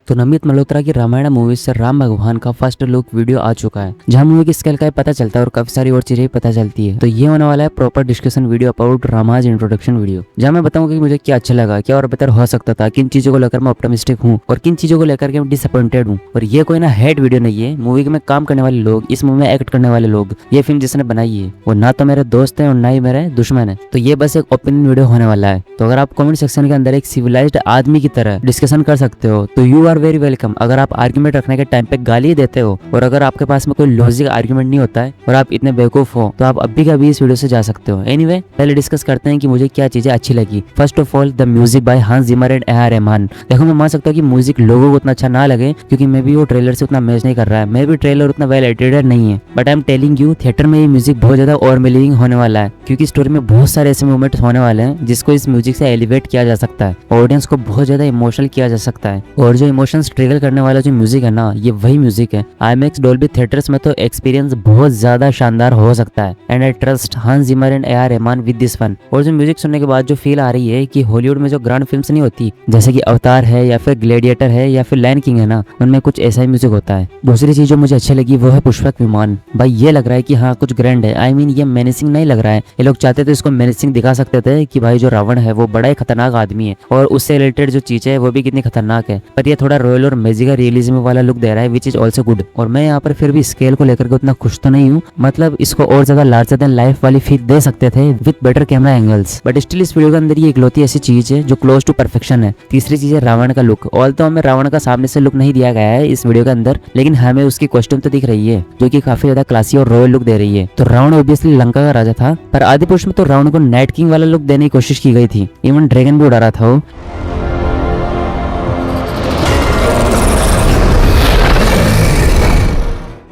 तो नमित मल्होत्रा की रामायण मूवी से राम भगवान का फर्स्ट लुक वीडियो आ चुका है, जहां मूवी की स्केल का पता चलता है और काफी सारी और चीजें पता चलती है। तो ये होने वाला है proper discussion video about Rama's introduction video, जहां मैं बताऊंगा कि मुझे क्या अच्छा लगा, क्या और बेहतर हो सकता था, किन चीजों को लेकर मैं ऑप्टिमिस्टिक हूँ और किन चीजों को लेकर के मैं डिसअपॉइंटेड हूँ। और ये कोई ना हेट वीडियो नहीं है। मूवी में काम करने वाले लोग, इस मूवी में एक्ट करने वाले लोग, ये फिल्म जिसने बनाई है वो ना तो मेरे दोस्त है और ना ही मेरे दुश्मन है। तो ये बस एक ओपिनियन वीडियो होने वाला है। तो अगर आप कमेंट सेक्शन के अंदर एक सिविलाइज्ड आदमी की तरह डिस्कशन कर सकते हो तो यू आर वेरी वेलकम। अगर आप आर्ग्यूमेंट रखने के टाइम पे गाली देते हो और अगर आपके पास में कोई लॉजिक आर्ग्यूमेंट नहीं होता है और आप इतने बेवकूफ हो तो आप अभी का भी इस वीडियो से जा सकते हो। एनीवे, पहले डिस्कस करते हैं कि मुझे क्या चीजें अच्छी लगी। First of all the music by Hans Zimmer and A R Rahman. देखो, मैं मान सकता हूँ कि म्यूजिक लोगों को उतना अच्छा ना लगे क्योंकि मैं भी वो ट्रेलर से उतना मैच नहीं कर रहा है, मैं भी ट्रेलर उतना वेल एडिटेड नहीं है। But I am telling you, theatre में ये म्यूजिक बहुत ज्यादा और मिलिंग होने वाला है क्योंकि स्टोरी में बहुत सारे ऐसे मोमेंट्स होने वाले हैं जिसको इस म्यूजिक से एलिवेट किया जा सकता है, ऑडियंस को बहुत ज्यादा इमोशनल किया जा सकता है। और जो इमोशंस ट्रिगर करने वाला जो म्यूजिक है ना, ये वही म्यूजिक है। IMAX डॉल्बी थिएटर्स में तो एक्सपीरियंस बहुत ज्यादा शानदार हो सकता है and I trust Hans Zimmer and A R Rahman with this one. और जो म्यूजिक सुनने के बाद जो फील आ रही है कि हॉलीवुड में जो ग्रैंड फिल्म्स नहीं होती, जैसे कि अवतार है या फिर ग्लैडिएटर है या फिर लायन किंग है ना, उनमें कुछ ऐसा ही म्यूजिक होता है। दूसरी चीज जो मुझे अच्छी लगी वो है पुष्पक विमान। भाई ये लग रहा है कि हाँ कुछ ग्रैंड है। आई मीन ये मेनेसिंग नहीं लग रहा है। ये लोग चाहते तो इसको मेनेसिंग दिखा सकते थे कि भाई जो रावण है वो बड़ा ही खतरनाक आदमी है और उससे रिलेटेड जो चीज है वो भी कितनी खतरनाक है, पर ये थोड़ा रॉयल और मैजिकल रियलिज्म वाला लुक दे रहा है विच इज ऑल्सो गुड। और मैं यहाँ पर फिर भी स्केल को लेकर के उतना खुश तो नहीं हूँ, मतलब इसको और ज्यादा लार्जर देन लाइफ वाली फील दे सकते थे with better camera angles, but still इस वीडियो के अंदर ये इकलौती ऐसी चीज है जो क्लोज टू परफेक्शन है। तीसरी चीज है रावण का लुक। ऑल तो हमें रावण का सामने से लुक नहीं दिया गया है इस वीडियो के अंदर, लेकिन हमें उसकी कॉस्ट्यूम तो दिख रही है जो कि काफी ज्यादा क्लासी और रॉयल लुक दे रही है। तो रावण ऑब्वियसली लंका का राजा था, पर आदि पुरुष में तो रावण को नाइट किंग वाला लुक देने की कोशिश की गई थी, इवन ड्रैगन भी उड़ा रहा था वो।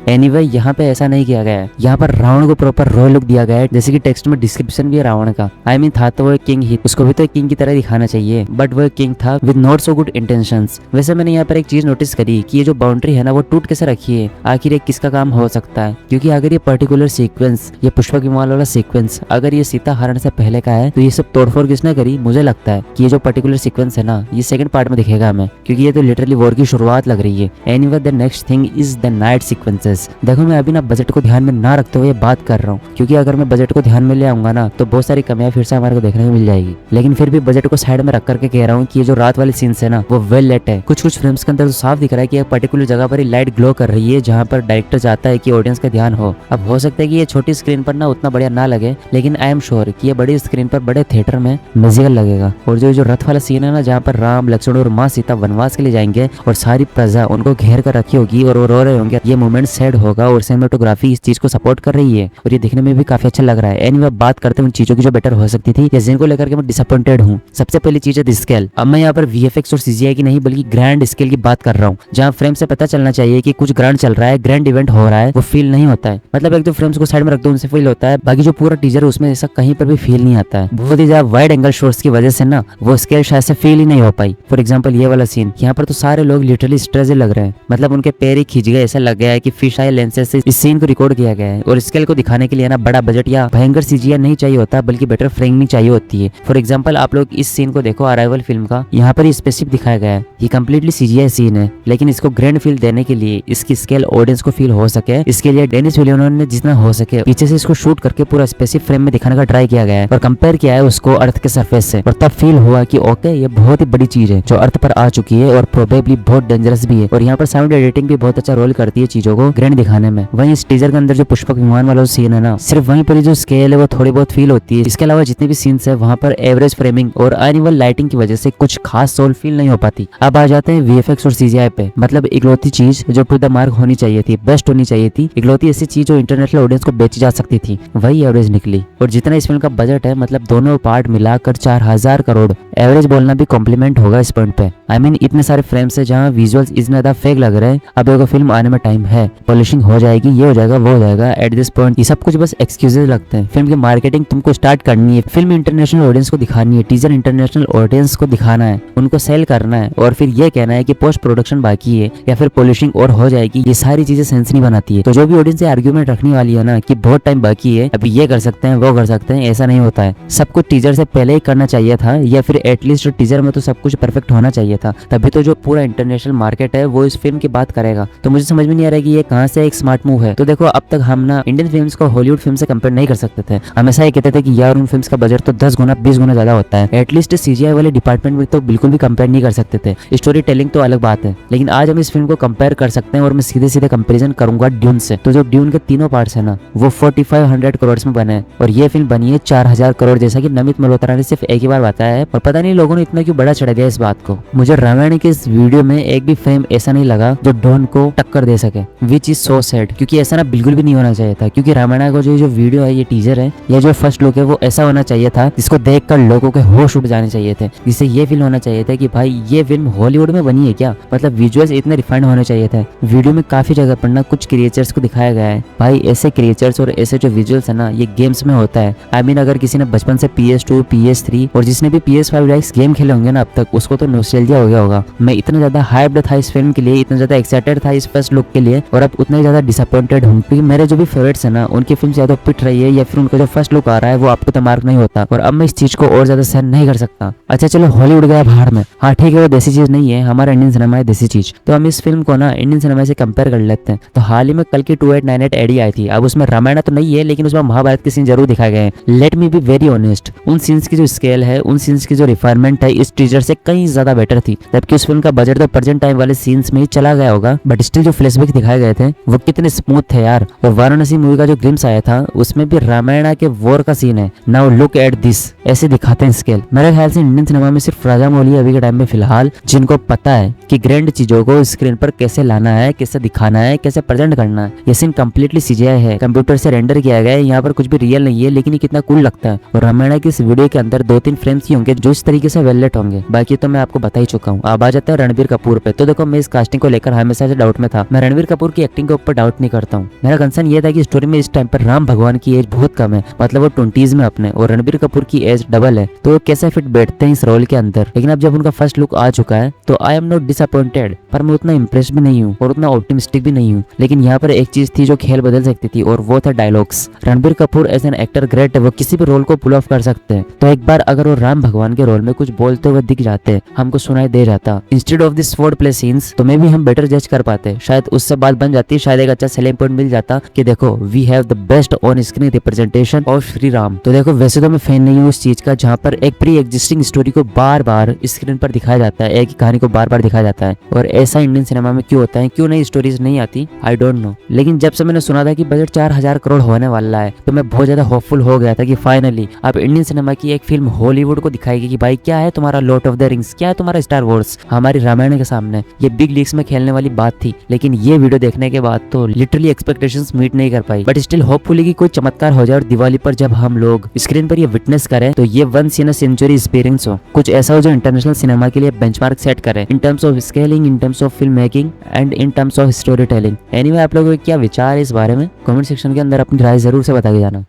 एनीवे, यहाँ पे ऐसा नहीं किया गया है। यहाँ पर रावण को प्रॉपर रॉयल लुक दिया गया है, जैसे कि टेक्स्ट में डिस्क्रिप्शन भी है रावण का। आई मीन था तो वो एक किंग ही, उसको भी तो एक किंग की तरह दिखाना चाहिए, बट वो एक किंग था with not so good intentions. वैसे मैंने यहाँ पर एक चीज नोटिस करी कि ये जो बाउंड्री है ना वो टूट कैसे रखी है, आखिर ये किसका काम हो सकता है। क्योंकि अगर ये पर्टिकुलर सीक्वेंस, ये पुष्पक विमान वाला सीक्वेंस अगर ये सीता हरण से पहले का है तो ये सब तोड़फोड़ किसने करी। मुझे लगता है कि ये जो पर्टिकुलर सीक्वेंस है ना ये सेकंड पार्ट में दिखेगा हमें, क्योंकि ये तो लिटरली वॉर की शुरुआत लग रही है। Anyway, the next thing is the night sequences. देखो, मैं अभी ना बजट को ध्यान में ना रखते हुए बात कर रहा हूँ, क्योंकि अगर मैं बजट को ध्यान में ले आऊंगा ना तो बहुत सारी कमियां फिर से हमारे को देखने को मिल जाएगी। लेकिन फिर भी बजट को साइड में रख करके कह रहा हूँ कि ये जो रात वाली सीन्स है ना वो वेल लेट है। कुछ फिल्म्स के अंदर तो साफ दिख रहा है कि एक पर्टिकुलर जगह पर ही लाइट ग्लो कर रही है जहाँ पर डायरेक्टर चाहता है कि ऑडियंस का ध्यान हो। अब हो सकता है कि ये छोटी स्क्रीन पर ना उतना बढ़िया ना लगे, लेकिन आई एम श्योर कि ये बड़ी स्क्रीन पर बड़े थिएटर में मैजिकल लगेगा। और जो रथ वाला सीन है ना जहाँ पर राम, लक्ष्मण और माँ सीता वनवास के लिए जाएंगे और सारी प्रजा उनको घेर कर रखी होगी और वो रो रहे होंगे, ये मोमेंट सैड होगा और सिनेमेटोग्राफी इस चीज को सपोर्ट कर रही है और ये देखने में भी काफी अच्छा लग रहा है। एनीवे, बात करते हैं उन चीजों की जो बेटर हो सकती थी या जिनको लेकर के मैं डिसअपॉइंटेड हूँ। सबसे पहली चीज है स्केल। अब मैं यहाँ पर VFX और CGI की नहीं बल्कि ग्रैंड स्केल की बात कर रहा हूँ, जहाँ फ्रेम से पता चलना चाहिए कि कुछ ग्रैंड चल रहा है, ग्रैंड इवेंट हो रहा है, वो फील नहीं होता है। मतलब एक दो फ्रेम्स को साइड में रख दो उनसे फील होता है, बाकी जो पूरा टीजर है उसमें ऐसा कहीं पर भी फील नहीं आता है। बहुत ही ज्यादा वाइड एंगल शॉट्स की वजह से ना वो स्केल शायद से फील ही नहीं हो पाई। फॉर एग्जाम्पल ये वाला सीन, यहाँ पर तो सारे लोग लिटरली स्ट्रेस लग रहे हैं, मतलब उनके पैर ही खींच गए, ऐसा लग गया है कि फिश आई लेंसेज से इस सीन को रिकॉर्ड किया गया है। और स्केल को दिखाने के लिए ना बड़ा बजट या भयंकर CGI नहीं चाहिए होता, बल्कि बेटर फ्रेमिंग चाहिए होती है। फॉर एग्जांपल आप लोग इस सीन को देखो अराइवल फिल्म का, यहाँ पर स्पेसिफिक दिखाया गया है, ये कम्प्लीटली CGI सीन है, लेकिन इसको ग्रैंड फील देने के लिए, इसकी स्केल ऑडियंस को फील हो सके, इसके लिए डेनिस विलियनोव ने जितना हो सके पीछे से इसको शूट करके पूरा स्पेसिफिक फ्रेम में दिखाने का ट्राई किया गया है और कंपेयर किया है उसको अर्थ के सरफेस से, और तब फील हुआ कि ओके ये बहुत ही बड़ी चीज है जो अर्थ पर आ चुकी है और प्रोबेबली बहुत डेंजरस भी है। और यहाँ पर साउंड एडिटिंग भी बहुत अच्छा रोल करती है चीजों को ग्रैंड दिखाने में। वहीं इस टीजर के अंदर जो पुष्पक विमान वाला सीन है ना, सिर्फ वहीं पर जो स्केल है वो थोड़ी बहुत फील होती है। इसके अलावा जितने भी सीन्स है वहाँ पर एवरेज फ्रेमिंग और अनइवन लाइटिंग की वजह से कुछ खास सोल फील नहीं हो पाती। अब आ जाते हैं VFX और CGI पे। मतलब इकलौती चीज जो टू द मार्क होनी चाहिए थी, बेस्ट होनी चाहिए थी, इकलौती ऐसी चीज जो इंटरनेशनल ऑडियंस को बेची जा सकती थी, वही एवरेज निकली। और जितना इस फिल्म का बजट है, मतलब दोनों पार्ट मिलाकर 4000 करोड़, एवरेज बोलना भी कॉम्प्लीमेंट होगा इस पॉइंट पे। आई मीन इतने सारे फ्रेम्स है जहाँ विजुअल्स इतने ज्यादा फेक लग रहे हैं। अब देखो फिल्म आने में टाइम है, पॉलिशिंग हो जाएगी, ये हो जाएगा, वो हो जाएगा। एट दिस पॉइंट ये सब कुछ बस एक्सक्यूजेस लगते हैं। फिल्म की मार्केटिंग तुमको स्टार्ट करनी है, फिल्म इंटरनेशनल ऑडियंस को दिखानी है, टीजर इंटरनेशनल ऑडियंस को दिखाना है, उनको सेल करना है, और फिर ये कहना है कि पोस्ट प्रोडक्शन बाकी है या फिर पॉलिशिंग और हो जाएगी। ये सारी चीजें सेंस नहीं बनाती है। तो जो भी ऑडियंस आर्ग्यूमेंट रखने वाली है ना कि बहुत टाइम बाकी है, अभी ये कर सकते हैं, वो कर सकते हैं, ऐसा नहीं होता है। सब कुछ टीजर से पहले ही करना चाहिए था, या फिर एटलीस्ट टीजर में तो सब कुछ परफेक्ट होना चाहिए था। तभी तो जो पूरा इंटरनेशनल मार्केट है वो इस फिल्म की बात करेगा। तो मुझे समझ में नहीं आ रहा है कि ये कहाँ से एक स्मार्ट मूव है। तो देखो, अब तक हम ना इंडियन फिल्म्स को हॉलीवुड फिल्म से कंपेयर नहीं कर सकते थे। हमेशा ये कहते थे कि यार उन फिल्म्स का बजट तो 10 गुना 20 गुना ज्यादा होता है। एटलीस्ट सीजीआई वाले डिपार्टमेंट में तो बिल्कुल भी कंपेयर नहीं कर सकते थे। स्टोरी टेलिंग तो अलग बात है, लेकिन आज हम इस फिल्म को कंपेयर कर सकते हैं। और मैं सीधे सीधे कंपेरिजन करूंगा ड्यून से। तो जो ड्यून के तीनों पार्ट्स है ना, वो 4500 करोड़ में बने हैं, और ये फिल्म बनी है 4000 करोड़, जैसा कि नमित मल्होत्रा ने सिर्फ एक ही बार बताया है। और पता नहीं लोगों ने इतना क्यों बड़ा चढ़ा दिया इस बात को। मुझे रामायण के इस वीडियो में एक भी फ्रेम ऐसा नहीं लगा जो ड्यून को टक्कर दे सके, विच इज सो सैड, क्योंकि ऐसा ना बिल्कुल भी नहीं होना चाहिए था। क्योंकि रामायण का जो वीडियो है, ये टीजर है, या जो फर्स्ट लुक है, वो ऐसा होना चाहिए था जिसको देखकर लोगों के होश उड़ जाने चाहिए थे, जिससे ये फील होना चाहिए था कि भाई ये फिल्म हॉलीवुड में बनी है क्या। मतलब विजुअल्स इतने रिफाइंड होने चाहिए थे। वीडियो में काफी जगह पर ना कुछ क्रिएचर्स को दिखाया गया है। भाई ऐसे क्रिएचर्स और ऐसे जो विजुअल्स है ना, ये गेम्स में होता है। आई मीन अगर किसी ने बचपन से PS2, PS3 और जिसने भी PS5 गेम खेले होंगे ना अब तक, उसको तो नॉस्टैल्जिया हो गया होगा। मैं इतना ज्यादा हाइप्ड था इस फिल्म के लिए, इतना ज्यादा एक्साइटेड था इस फर्स्ट लुक के लिए, और अब उतना ज्यादा डिसअपॉइंटेड हूँ। क्योंकि मेरे जो भी फेवरेट्स है ना, उनकी फिल्म या तो पिट रही है या फिर उनका जो फर्स्ट लुक आ रहा है वो आपको तो मार्क नहीं होता। और अब मैं इस चीज को और ज्यादा सहन नहीं कर सकता। अच्छा चलो, हॉलीवुड गया बाहर में, हाँ ठीक है, वो देसी चीज नहीं है, हमारा इंडियन सिनेमा है देसी चीज। तो हम इस फिल्म को ना इंडियन सिनेमा से कंपेयर कर लेते हैं। तो हाल ही में कल की 2898 एडी आई थी। अब उसमें रामायण तो नहीं है, लेकिन उसमें महाभारत के सीन जरूर दिखाए गए हैं। Let me be very honest, उन सीन्स की जो स्केल है, उन सीन्स की जो रिफाइनमेंट है, इस टीजर से कहीं ज्यादा बेटर थी। जबकि उस फिल्म का बजट तो प्रेजेंट टाइम वाले सीन्स में ही चला गया होगा, बट स्टिल जो फ्लैशबैक दिखाए गए थे वो कितने स्मूथ थे यार। और वाराणसी मूवी का जो ग्लिम्स आया था, उसमें भी रामायण के वॉर का सीन है। नाउ लुक एट दिस, ऐसे दिखाते हैं स्केल। मेरे ख्याल से इंडियन सिनेमा में सिर्फ राजामौली अभी के टाइम में फिलहाल जिनको पता है कि ग्रैंड चीजों को स्क्रीन पर कैसे लाना है, कैसे दिखाना है, कैसे प्रेजेंट करना है। ये सीन कंप्लीटली सीजीआई है, कंप्यूटर से रेंडर किया गया है, यहाँ पर कुछ भी रियल नहीं है, लेकिन ये कितना कूल लगता है। और रामायण की इस वीडियो के अंदर 2-3 फ्रेम्स ही होंगे जो इस तरीके से वेललेट होंगे, बाकी तो मैं आपको बता ही चुका हूँ। अब आ जाता है रणबीर कपूर पे। तो देखो, मैं इस कास्टिंग को लेकर हमेशा से डाउट में था। मैं रणबीर कपूर की एक्टिंग के ऊपर डाउट नहीं करता हूँ। मेरा कंसर्न ये था कि स्टोरी में इस टाइम पर राम भगवान की एज बहुत कम है, मतलब वो 20s में अपने, और रणबीर कपूर की एज डबल है, तो कैसे फिट बैठते हैं इस रोल के अंदर। लेकिन अब जब उनका फर्स्ट लुक आ चुका है तो आई एम नॉट डिसअपॉइंटेड, पर मैं उतना इंप्रेस भी नहीं हूँ और उतना ऑप्टिमिस्टिक भी नहीं हूँ। लेकिन यहाँ पर एक चीज थी जो खेल बदल सकती थी, और वो था dialogues. Ranbir Kapoor as an actor great है, वो किसी भी रोल को पुल ऑफ कर सकते हैं। तो एक बार अगर वो राम भगवान के रोल में कुछ बोलते हुए दिख जाते, हमको सुनाई दे जाता instead of this word play scenes, तो मे भी हम बेटर जज कर पाते। शायद उससे बात बन जाती, शायद एक अच्छा सेलिंग पॉइंट मिल जाता कि देखो we have the best on screen representation of Shri Ram. तो देखो, वैसे तो मैं फैन नहीं हूँ उस चीज का जहाँ पर एक प्री एग्जिस्टिंग स्टोरी को बार बार स्क्रीन पर दिखाया जाता है, एक ही कहानी को बार बार दिखाया जाता है। और ऐसा इंडियन सिनेमा में क्यों होता है, क्यों नई स्टोरीज नहीं आती, आई डोंट नो। लेकिन जब से मैंने सुना था कि बजट 4000 करोड़ होने वाला है, तो मैं बहुत ज्यादा होपफुल हो गया था कि फाइनली अब इंडियन सिनेमा की एक फिल्म हॉलीवुड को दिखाएगी कि भाई क्या है तुम्हारा लॉर्ड ऑफ द रिंग्स, क्या है तुम्हारा स्टार वॉर्स। हमारी रामायण के सामने ये बिग लीग्स में खेलने वाली बात थी। लेकिन ये वीडियो देखने के बाद तो लिटरली एक्सपेक्टेशंस मीट नहीं कर पाई। बट स्टिल होपफुली कि कोई चमत्कार हो जाए और दिवाली पर जब हम लोग स्क्रीन पर ये विटनेस करें तो ये once in a century experience हो, कुछ ऐसा हो जो इंटरनेशनल सिनेमा के लिए बेंचमार्क सेट करे in terms of scaling, in terms of film making and in terms of story telling. Anyway, आप लोगों के क्या विचार है इस बारे में कमेंट सेक्शन के अंदर अपनी राय जरूर से बता के जाना।